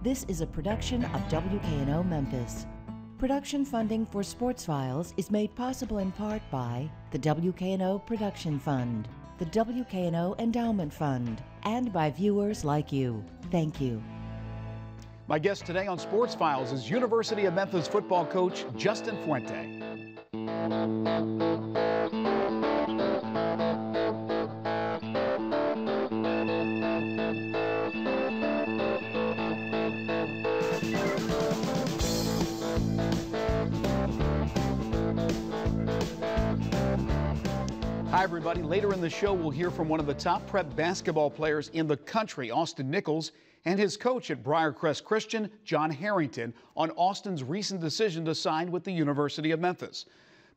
This is a production of WKNO Memphis. Production funding for Sports Files is made possible in part by the WKNO Production Fund, the WKNO Endowment Fund, and by viewers like you. Thank you. My guest today on Sports Files is University of Memphis football coach Justin Fuente. Hi, everybody. Later in the show, we'll hear from one of the top prep basketball players in the country, Austin Nichols, and his coach at Briarcrest Christian, John Harrington, on Austin's recent decision to sign with the University of Memphis.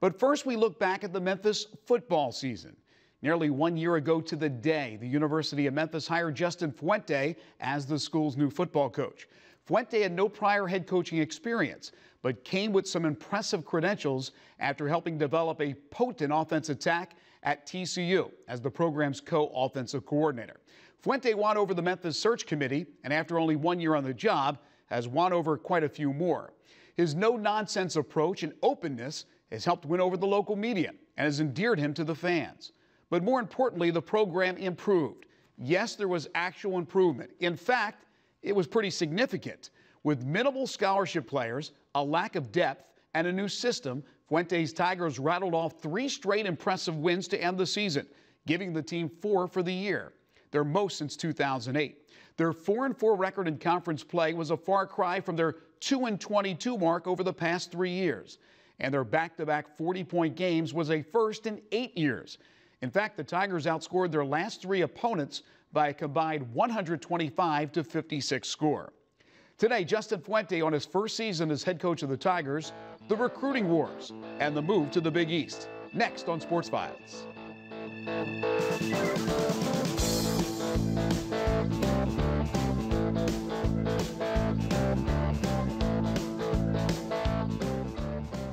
But first, we look back at the Memphis football season. Nearly 1 year ago to the day, the University of Memphis hired Justin Fuente as the school's new football coach. Fuente had no prior head coaching experience, but came with some impressive credentials after helping develop a potent offense attack at TCU as the program's co-offensive coordinator. Fuente won over the Memphis search committee, and after only 1 year on the job, has won over quite a few more. His no-nonsense approach and openness has helped win over the local media and has endeared him to the fans. But more importantly, the program improved. Yes, there was actual improvement. In fact, it was pretty significant. With minimal scholarship players, a lack of depth, and a new system, Fuente's Tigers rattled off 3 straight impressive wins to end the season, giving the team 4 for the year, their most since 2008. Their 4-4 record in conference play was a far cry from their 2-22 mark over the past 3 years, and their back-to-back 40-point games was a first in 8 years. In fact, the Tigers outscored their last 3 opponents by a combined 125-56 score. Today, Justin Fuente on his first season as head coach of the Tigers, the recruiting wars, and the move to the Big East. Next on Sports Files.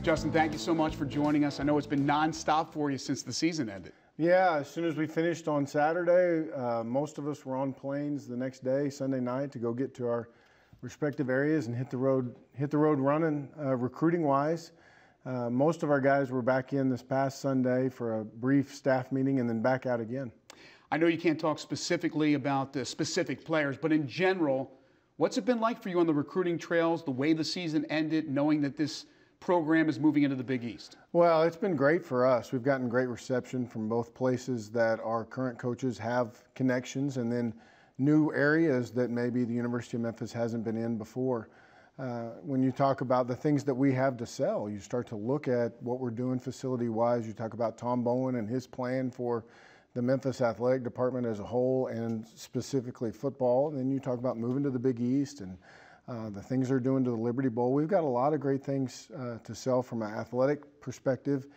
Justin, thank you so much for joining us. I know it's been nonstop for you since the season ended. Yeah, as soon as we finished on Saturday, most of us were on planes the next day, Sunday night, to go get to our respective areas and hit the road running recruiting wise. Most of our guys were back in this past Sunday for a brief staff meeting and then back out again. I know you can't talk specifically about the specific players, but in general, what's it been like for you on the recruiting trails, the way the season ended, knowing that this program is moving into the Big East? Well, it's been great for us. We've gotten great reception from both places that our current coaches have connections, and then new areas that maybe the University of Memphis hasn't been in before. When you talk about the things that we have to sell, you start to look at what we're doing facility-wise. You talk about Tom Bowen and his plan for the Memphis athletic department as a whole and specifically football. And then you talk about moving to the Big East and the things they're doing to the Liberty Bowl. We've got a lot of great things to sell from an athletic perspective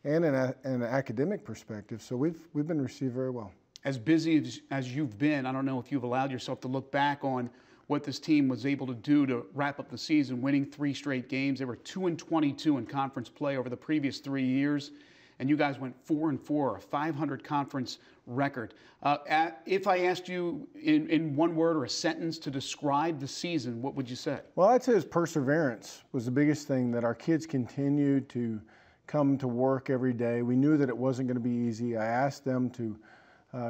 and an academic perspective. So we've been received very well. As busy as you've been, I don't know if you've allowed yourself to look back on what this team was able to do to wrap up the season, winning 3 straight games. They were 2-22 in conference play over the previous 3 years, and you guys went 4-4, a 500 conference record. If I asked you in one word or a sentence to describe the season, what would you say? Well, I'd say his perseverance was the biggest thing, that our kids continued to come to work every day. We knew that it wasn't going to be easy. I asked them to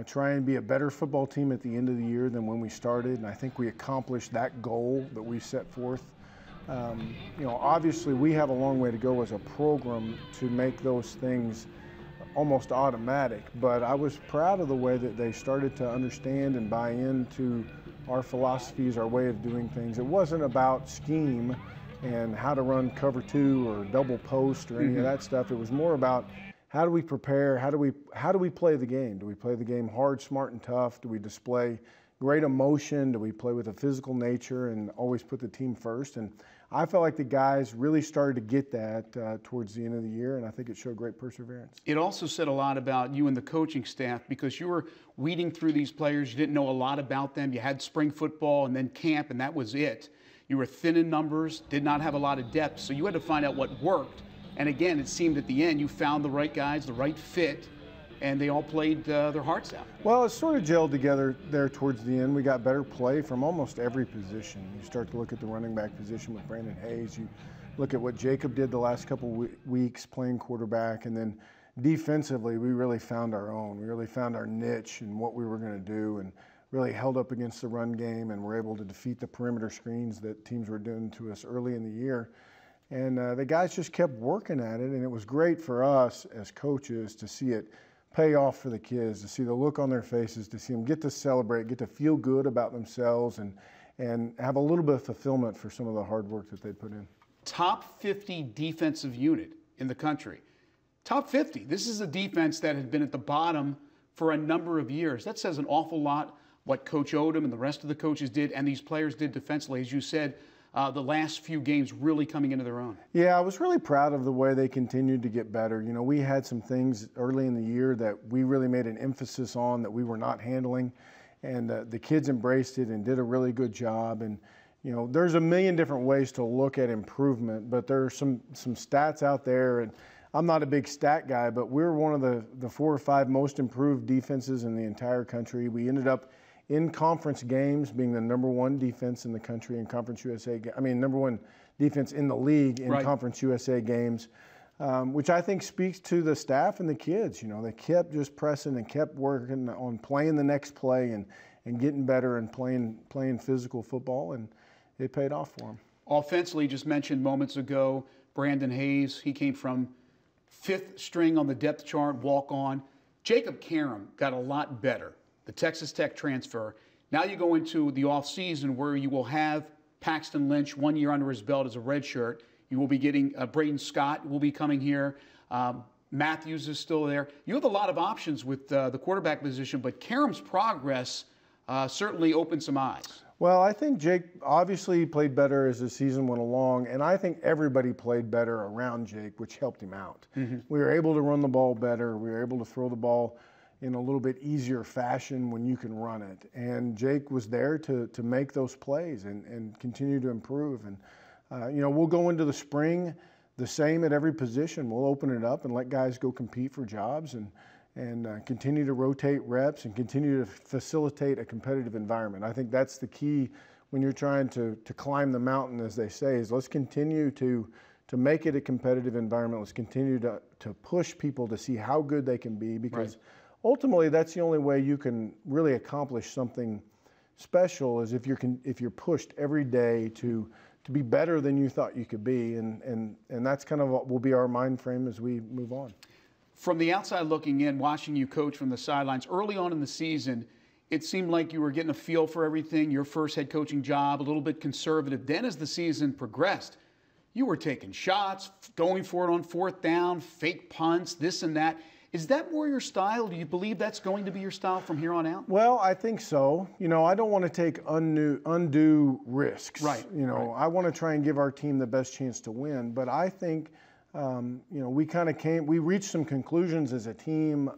try and be a better football team at the end of the year than when we started, and I think we accomplished that goal that we set forth. Obviously we have a long way to go as a program to make those things almost automatic, but I was proud of the way that they started to understand and buy into our philosophies, our way of doing things. It wasn't about scheme and how to run cover 2 or double post or any of that stuff. It was more about how do we prepare? How do we play the game? Do we play the game hard, smart, and tough? Do we display great emotion? Do we play with a physical nature and always put the team first? And I felt like the guys really started to get that towards the end of the year, and I think it showed great perseverance. It also said a lot about you and the coaching staff, because you were weeding through these players. You didn't know a lot about them. You had spring football and then camp, and that was it. You were thin in numbers, did not have a lot of depth, so you had to find out what worked. And again, it seemed at the end you found the right guys, the right fit, and they all played their hearts out. Well, it sort of gelled together there towards the end. We got better play from almost every position. You start to look at the running back position with Brandon Hayes. You look at what Jacob did the last couple weeks playing quarterback, and then defensively, we really found our own. We really found our niche and what we were going to do, and really held up against the run game, and were able to defeat the perimeter screens that teams were doing to us early in the year. And the guys just kept working at it, and it was great for us as coaches to see it pay off for the kids, to see the look on their faces, to see them get to celebrate, get to feel good about themselves, and have a little bit of fulfillment for some of the hard work that they put in. Top 50 defensive unit in the country. Top 50. This is a defense that had been at the bottom for a number of years. That says an awful lot what Coach Odom and the rest of the coaches did and these players did defensively. As you said, the last few games really coming into their own. Yeah, I was really proud of the way they continued to get better. You know, we had some things early in the year that we really made an emphasis on that we were not handling, and the kids embraced it and did a really good job. And you know, there's a million different ways to look at improvement, but there are some stats out there, and I'm not a big stat guy, but we're one of the 4 or 5 most improved defenses in the entire country. We ended up in conference games being the #1 defense in the country in Conference USA. #1 defense in the league in Conference USA games, which I think speaks to the staff and the kids. You know, they kept just pressing and kept working on playing the next play and getting better and playing physical football, and it paid off for them. Offensively, just mentioned moments ago, Brandon Hayes, he came from 5th string on the depth chart, walk on. Jacob Karam got a lot better, the Texas Tech transfer. Now you go into the offseason where you will have Paxton Lynch 1 year under his belt as a redshirt. You will be getting Braden Scott will be coming here. Matthews is still there. You have a lot of options with the quarterback position, but Karam's progress certainly opened some eyes. Well, I think Jake obviously played better as the season went along, and I think everybody played better around Jake, which helped him out. Mm-hmm. We were able to run the ball better. We were able to throw the ball in a little bit easier fashion when you can run it. And Jake was there to make those plays and continue to improve. And, you know, we'll go into the spring the same at every position. We'll open it up and let guys go compete for jobs and continue to rotate reps and continue to facilitate a competitive environment. I think that's the key when you're trying to climb the mountain, as they say, is let's continue to make it a competitive environment. Let's continue to push people to see how good they can be, because ultimately that's the only way you can really accomplish something special, is if you're pushed every day to be better than you thought you could be, and that's kind of what will be our mind frame as we move on. From the outside looking in, watching you coach from the sidelines, early on in the season, it seemed like you were getting a feel for everything, your first head coaching job, a little bit conservative. Then as the season progressed, you were taking shots, going for it on 4th down, fake punts, this and that. Is that more your style? Do you believe that's going to be your style from here on out? Well, I think so. You know, I don't want to take undue risks. Right. You know, I want to try and give our team the best chance to win, but I think you know, we reached some conclusions as a team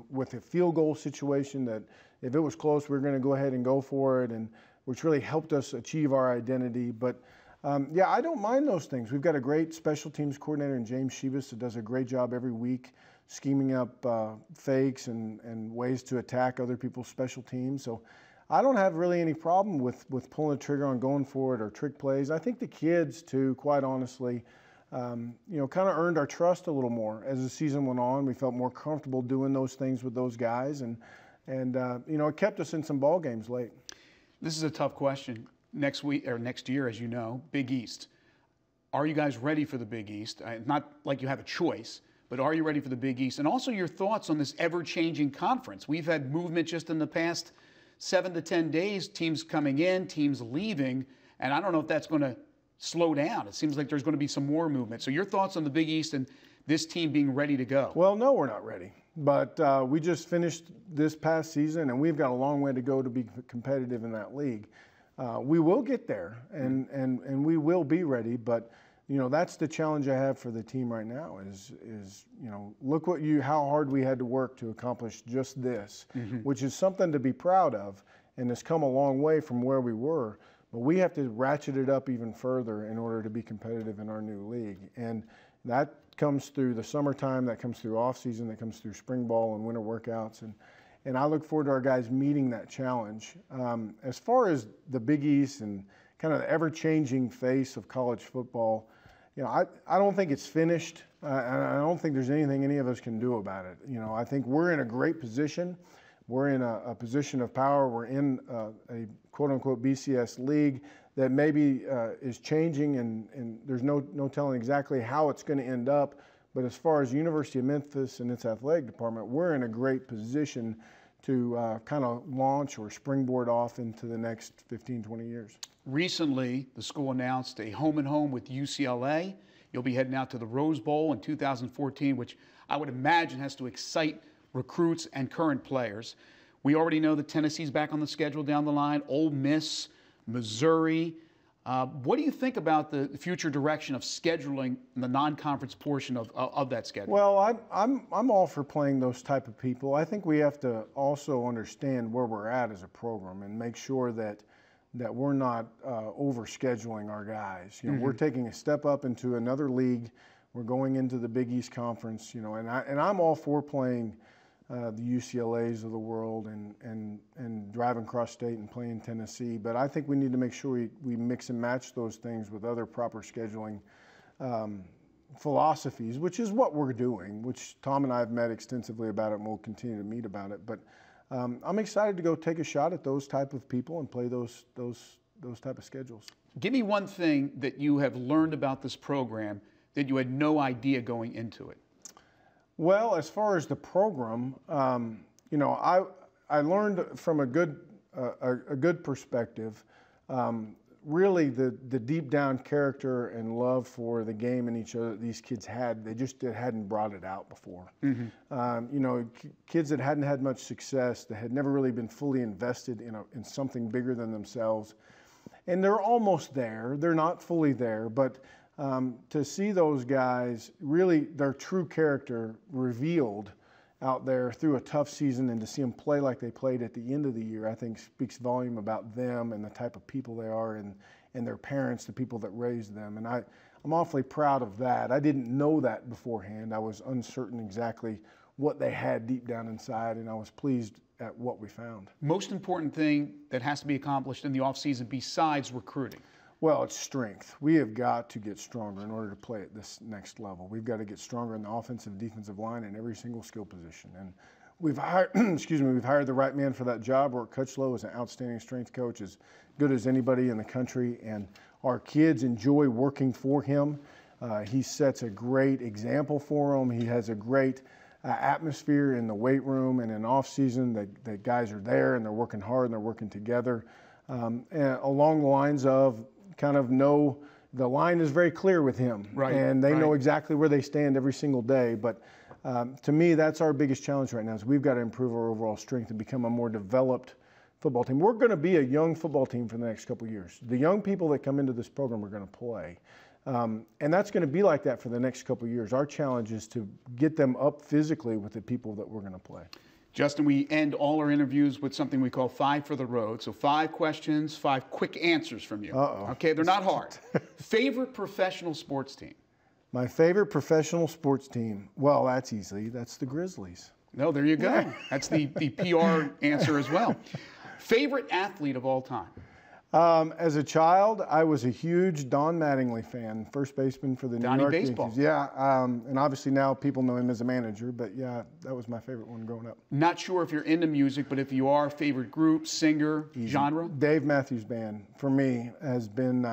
with a field goal situation that if it was close, we were going to go ahead and go for it, and which really helped us achieve our identity. But yeah, I don't mind those things. We've got a great special teams coordinator in James Shibas that does a great job every week scheming up fakes and ways to attack other people's special teams. So I don't have really any problem with pulling the trigger on going for it or trick plays. I think the kids too, quite honestly, you know, kind of earned our trust a little more as the season went on. We felt more comfortable doing those things with those guys, and you know, it kept us in some ball games late. This is a tough question. Next week or next year, as you know, Big East. Are you guys ready for the Big East? Not like you have a choice, but are you ready for the Big East? And also your thoughts on this ever-changing conference. We've had movement just in the past 7 to 10 days, teams coming in, teams leaving, and I don't know if that's going to slow down. It seems like there's going to be some more movement. So your thoughts on the Big East and this team being ready to go? Well, no, we're not ready. But we just finished this past season, and we've got a long way to go to be competitive in that league. We will get there, and we will be ready. But you know, that's the challenge I have for the team right now. Is you know, look how hard we had to work to accomplish just this, which is something to be proud of, and has come a long way from where we were. But we have to ratchet it up even further in order to be competitive in our new league. And that comes through the summertime, that comes through off season, that comes through spring ball and winter workouts. And I look forward to our guys meeting that challenge. As far as the Big East and kind of the ever-changing face of college football, you know, I don't think it's finished. And I don't think there's anything any of us can do about it. You know, I think we're in a great position. We're in a position of power. We're in a quote-unquote BCS league that maybe is changing, and there's no telling exactly how it's going to end up. But as far as University of Memphis and its athletic department, we're in a great position to kind of launch or springboard off into the next 15, 20 years. Recently, the school announced a home-and-home with UCLA. You'll be heading out to the Rose Bowl in 2014, which I would imagine has to excite recruits and current players. We already know that Tennessee's back on the schedule down the line, Ole Miss, Missouri. What do you think about the future direction of scheduling the non-conference portion of that schedule? Well, I'm all for playing those type of people. I think we have to also understand where we're at as a program and make sure that we're not over-scheduling our guys. You know, we're taking a step up into another league. We're going into the Big East Conference. You know, and I'm all for playing the UCLAs of the world and driving across state and playing Tennessee. But I think we need to make sure we mix and match those things with other proper scheduling philosophies, which is what we're doing, which Tom and I have met extensively about it, and we'll continue to meet about it. But I'm excited to go take a shot at those type of people and play those type of schedules. Give me one thing that you have learned about this program that you had no idea going into it. Well, as far as the program, you know, I learned from a good perspective, really the deep down character and love for the game and each other that these kids had. They just hadn't brought it out before. You know, kids that hadn't had much success, that had never really been fully invested in something bigger than themselves. And they're almost there. They're not fully there, but to see those guys, really their true character revealed out there through a tough season, and to see them play like they played at the end of the year, I think speaks volume about them and the type of people they are, and their parents, the people that raised them. And I'm awfully proud of that. I didn't know that beforehand. I was uncertain exactly what they had deep down inside, and I was pleased at what we found. Most important thing that has to be accomplished in the offseason besides recruiting? Well, it's strength. We have got to get stronger in order to play at this next level. We've got to get stronger in the offensive, defensive line, and every single skill position. And we've hired, we've hired the right man for that job. Rourke Cutchlow is an outstanding strength coach, as good as anybody in the country, and our kids enjoy working for him. He sets a great example for them. He has a great atmosphere in the weight room and in off season. The guys are there and they're working hard and they're working together. And along the lines of kind of know the line is very clear with him, right, and they know exactly where they stand every single day. But to me, that's our biggest challenge right now, is we've got to improve our overall strength and become a more developed football team. We're going to be a young football team for the next couple of years. The young people that come into this program are going to play. And that's going to be like that for the next couple of years. Our challenge is to get them up physically with the people that we're going to play. Justin, we end all our interviews with something we call 5 for the road. So 5 questions, 5 quick answers from you. Okay, they're not hard. Favorite professional sports team? My favorite professional sports team? Well, that's easy. That's the Grizzlies. No, there you go. Yeah. That's the PR answer as well. Favorite athlete of all time? As a child, I was a huge Don Mattingly fan, first baseman for the New York Yankees. Yeah, and obviously now people know him as a manager, but yeah, that was my favorite one growing up. Not sure if you're into music, but if you are, favorite group, singer, genre? Dave Matthews Band, for me, has been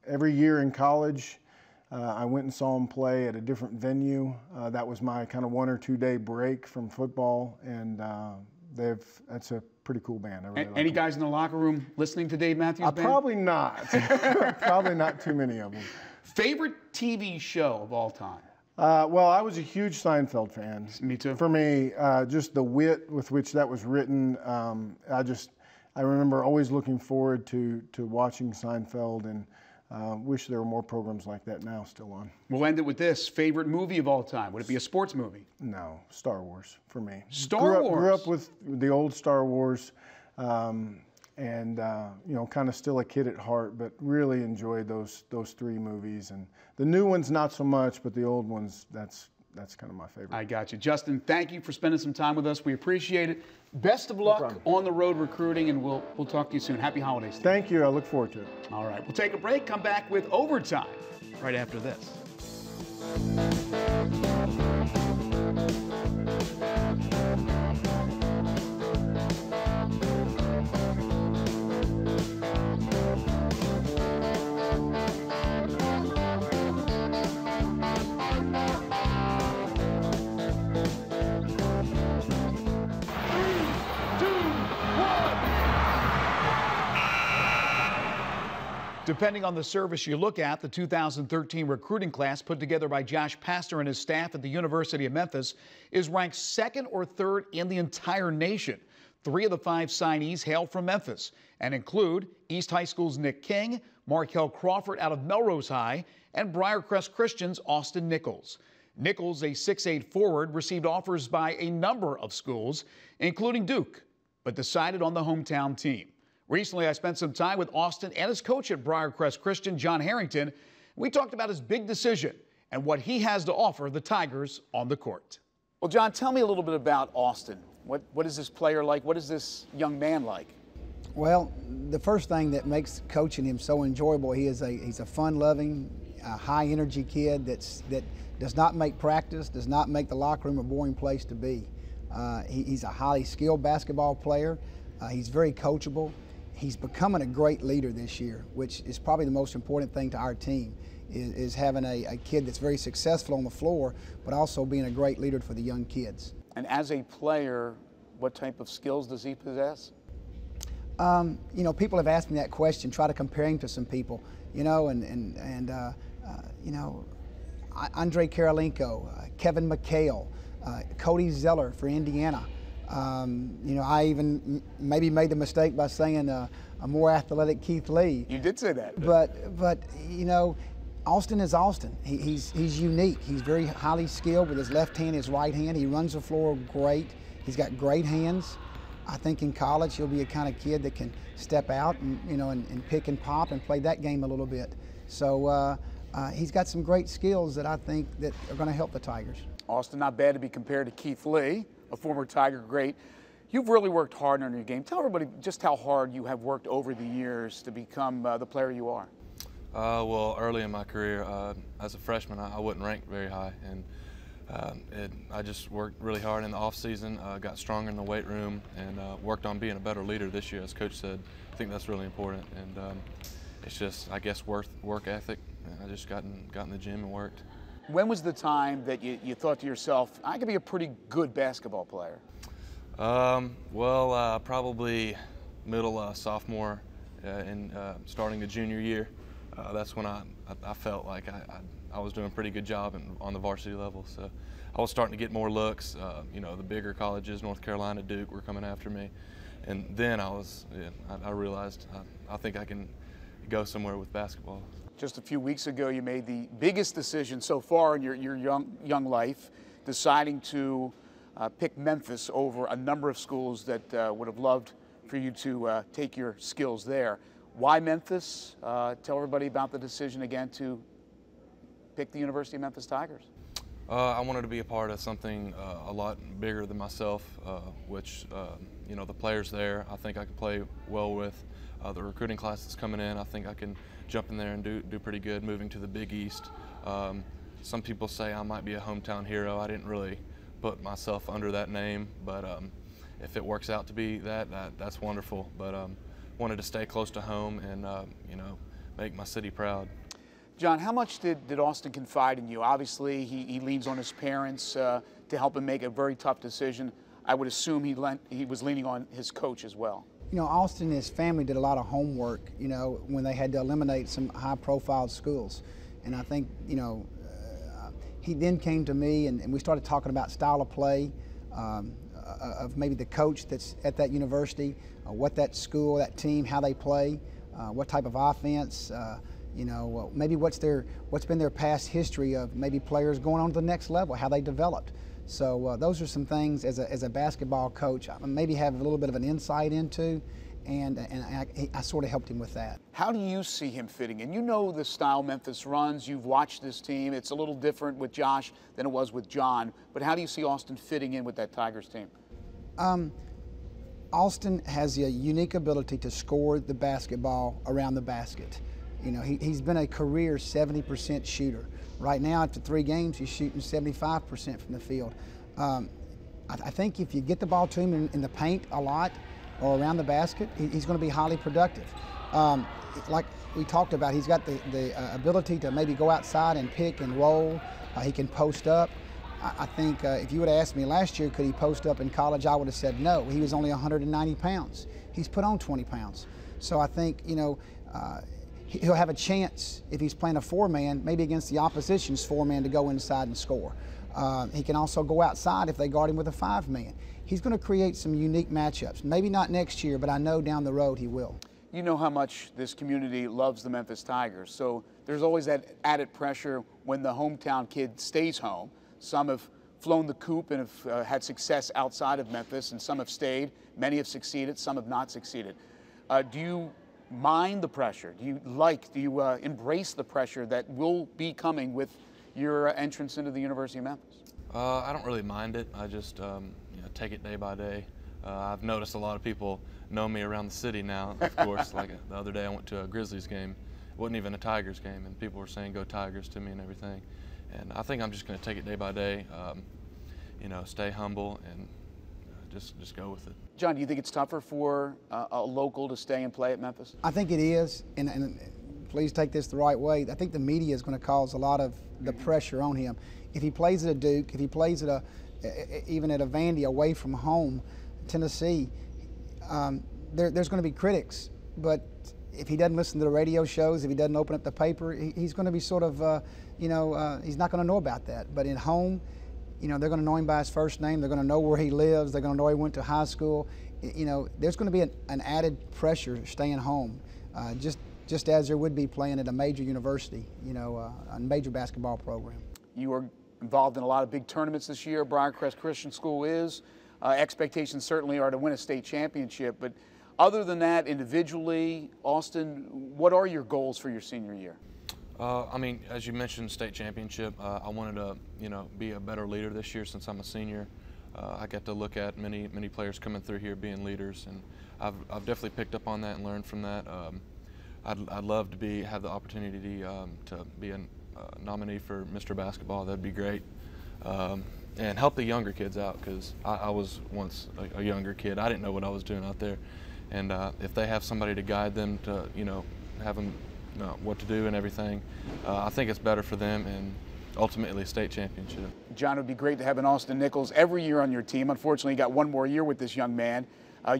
every year in college. I went and saw him play at a different venue. That was my kind of 1 or 2 day break from football, and that's a pretty cool band. I really like any guys in the locker room listening to Dave Matthews Band? Probably not. Probably not too many of them. Favorite TV show of all time? Well, I was a huge Seinfeld fan. Me too. For me, just the wit with which that was written, I remember always looking forward to watching Seinfeld, and wish there were more programs like that now still on. We'll end it with this. Favorite movie of all time? Would it be a sports movie? No, Star Wars for me. Star Wars? Grew up with the old Star Wars. and you know, kind of still a kid at heart, but really enjoyed those 3 movies. And the new ones not so much, but the old ones, that's kind of my favorite. I got you. Justin, thank you for spending some time with us. We appreciate it. Best of luck on the road recruiting, and we'll talk to you soon. Happy holidays. Thank you. I look forward to it. All right. We'll take a break, come back with Overtime right after this. Depending on the service you look at, the 2013 recruiting class put together by Josh Pastner and his staff at the University of Memphis is ranked 2nd or 3rd in the entire nation. 3 of the 5 signees hail from Memphis and include East High School's Nick King, Markel Crawford out of Melrose High, and Briarcrest Christian's Austin Nichols. Nichols, a 6'8" forward, received offers by a number of schools, including Duke, but decided on the hometown team. Recently, I spent some time with Austin and his coach at Briarcrest Christian, John Harrington. We talked about his big decision and what he has to offer the Tigers on the court. Well, John, tell me a little bit about Austin. What is this player like? What is this young man like? Well, the first thing that makes coaching him so enjoyable, he's a fun-loving, high-energy kid that does not make practice, does not make the locker room a boring place to be. He's a highly skilled basketball player. He's very coachable. He's becoming a great leader this year, which is probably the most important thing to our team, is having a kid that's very successful on the floor, but also being a great leader for the young kids. And as a player, what type of skills does he possess? You know, people have asked me that question, try to compare him to some people, you know, you know, Andre Karolinko, Kevin McHale, Cody Zeller for Indiana. You know, I even maybe made the mistake by saying a more athletic Keith Lee. You did say that. But you know, Austin is Austin. He's unique. He's very highly skilled with his left hand, his right hand. He runs the floor great. He's got great hands. I think in college he'll be a kind of kid that can step out and, you know, and pick and pop and play that game a little bit. So he's got some great skills that I think that are going to help the Tigers. Austin, not bad to be compared to Keith Lee, a former Tiger great. You've really worked hard on your game. Tell everybody just how hard you have worked over the years to become the player you are. Well, early in my career, as a freshman, I wasn't ranked very high, and I just worked really hard in the off season, got stronger in the weight room, and worked on being a better leader this year. As Coach said, I think that's really important, and it's just, I guess, work ethic. I just got in the gym and worked. When was the time that you thought to yourself, I could be a pretty good basketball player? Well, probably middle sophomore and starting the junior year. That's when I felt like I was doing a pretty good job on the varsity level. So I was starting to get more looks. You know, the bigger colleges, North Carolina, Duke, were coming after me. And then I realized I think I can go somewhere with basketball. Just a few weeks ago, you made the biggest decision so far in your young life, deciding to pick Memphis over a number of schools that would have loved for you to take your skills there. Why Memphis? Tell everybody about the decision again to pick the University of Memphis Tigers. I wanted to be a part of something a lot bigger than myself, which, you know, the players there, I think I could play well with. The recruiting class that's coming in, I think I can jump in there and do pretty good, moving to the Big East. Some people say I might be a hometown hero. I didn't really put myself under that name, but if it works out to be that's wonderful. But wanted to stay close to home and, you know, make my city proud. John, how much did Austin confide in you? Obviously, he leans on his parents to help him make a very tough decision. I would assume he was leaning on his coach as well. You know, Austin and his family did a lot of homework, you know, when they had to eliminate some high-profile schools. And I think, you know, he then came to me and we started talking about style of play, of maybe the coach that's at that university, what that school, that team, how they play, what type of offense, you know, maybe what's been their past history of maybe players going on to the next level, how they developed. So those are some things as a basketball coach I maybe have a little bit of an insight into, and I sort of helped him with that. How do you see him fitting in? You know the style Memphis runs. You've watched this team. It's a little different with Josh than it was with John. But how do you see Austin fitting in with that Tigers team? Austin has a unique ability to score the basketball around the basket. You know, he's been a career 70% shooter. Right now, after 3 games, he's shooting 75% from the field. I think if you get the ball to him in the paint a lot or around the basket, he's going to be highly productive. Like we talked about, he's got the ability to maybe go outside and pick and roll. He can post up. I think if you would have asked me last year, could he post up in college, I would have said no. He was only 190 pounds. He's put on 20 pounds. So I think, you know, he'll have a chance if he's playing a 4-man, maybe against the opposition's 4-man, to go inside and score. He can also go outside if they guard him with a 5-man. He's going to create some unique matchups. Maybe not next year, but I know down the road he will. You know how much this community loves the Memphis Tigers, so there's always that added pressure when the hometown kid stays home. Some have flown the coop and have had success outside of Memphis, and some have stayed. Many have succeeded, some have not succeeded. Do you mind the pressure? Do you embrace the pressure that will be coming with your entrance into the University of Memphis? I don't really mind it. I just you know, take it day by day. I've noticed a lot of people know me around the city now, of course. Like the other day I went to a Grizzlies game. It wasn't even a Tigers game, and people were saying "Go Tigers" to me and everything. And I think I'm just going to take it day by day, you know, stay humble and just go with it. John, do you think it's tougher for a local to stay and play at Memphis? I think it is, and please take this the right way. I think the media is going to cause a lot of the pressure on him. If he plays at a Duke, if he plays at even at a Vandy away from home, Tennessee, there's going to be critics. But if he doesn't listen to the radio shows, if he doesn't open up the paper, he's going to be sort of, you know, he's not going to know about that. But at home, you know, they're going to know him by his first name. They're going to know where he lives. They're going to know he went to high school. You know, there's going to be an added pressure staying home, just as there would be playing at a major university, you know, a major basketball program. You are involved in a lot of big tournaments this year. Briarcrest Christian School is. Expectations certainly are to win a state championship. But other than that, individually, Austin, what are your goals for your senior year? I mean, as you mentioned, state championship. I wanted to, you know, be a better leader this year since I'm a senior. I got to look at many players coming through here being leaders, and I've definitely picked up on that and learned from that. I'd love to have the opportunity to be a nominee for Mr. Basketball. That'd be great, and help the younger kids out, because I was once a younger kid. I didn't know what I was doing out there, and if they have somebody to guide them to, you know, have them know what to do and everything, I think it's better for them, and ultimately a state championship. John, it would be great to have an Austin Nichols every year on your team. Unfortunately, you got one more year with this young man.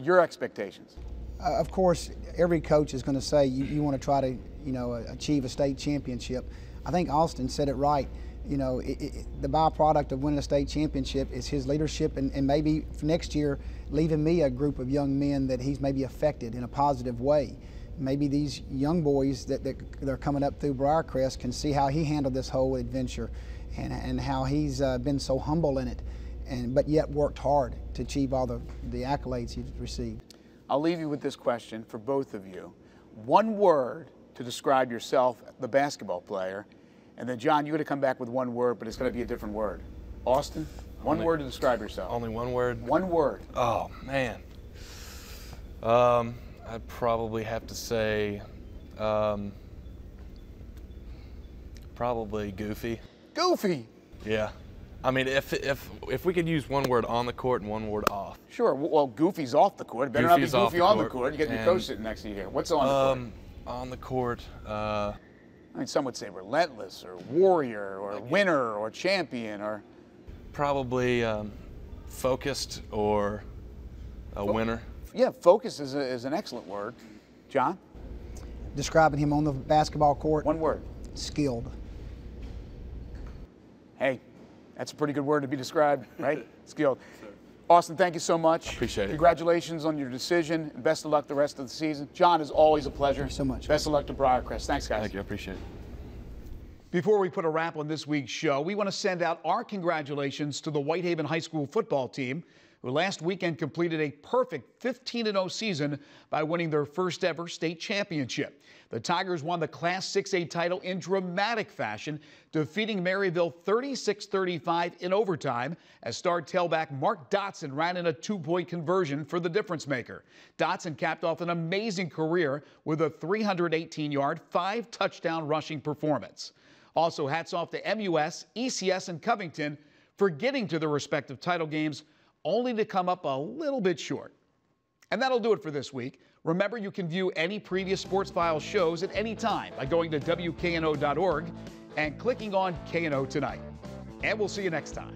Your expectations? Of course, every coach is going to say you want to try to, you know, achieve a state championship. I think Austin said it right. You know, the byproduct of winning a state championship is his leadership, and maybe for next year leaving me a group of young men that he's maybe affected in a positive way. Maybe these young boys that are coming up through Briarcrest can see how he handled this whole adventure, and how he's been so humble in it, but yet worked hard to achieve all the accolades he's received. I'll leave you with this question for both of you. One word to describe yourself, the basketball player, and then John, you're going to come back with one word, but it's going to be a different word. Austin, one word to describe yourself. Only one word? One word. Oh, man. I'd probably have to say probably goofy. Goofy? Yeah. I mean, if we could use one word on the court and one word off. Sure. Well, goofy's off the court. It better Goofy's not be goofy on the court. court. You get your coach sitting next to you here. What's on the court? On the court, I mean, some would say relentless, or warrior, or winner, or champion, or probably focused or a winner. Yeah, focus is an excellent word. John? Describing him on the basketball court? One word. Skilled. Hey, that's a pretty good word to be described, right? Skilled. Austin, thank you so much. Appreciate it. Congratulations on your decision, and best of luck the rest of the season. John, is always a pleasure. Thank you so much. Best of luck to Briarcrest. Thanks, guys. Thank you. I appreciate it. Before we put a wrap on this week's show, we want to send out our congratulations to the Whitehaven High School football team. who last weekend completed a perfect 15-0 season by winning their first ever state championship. The Tigers won the Class 6A title in dramatic fashion, defeating Maryville 36-35 in overtime as star tailback Mark Dotson ran in a 2-point conversion for the difference maker. Dotson capped off an amazing career with a 318-yard, 5-touchdown rushing performance. Also, hats off to MUS, ECS, and Covington for getting to their respective title games, only to come up a little bit short. And that'll do it for this week. Remember, you can view any previous Sports Files shows at any time by going to WKNO.org and clicking on KNO Tonight. And we'll see you next time.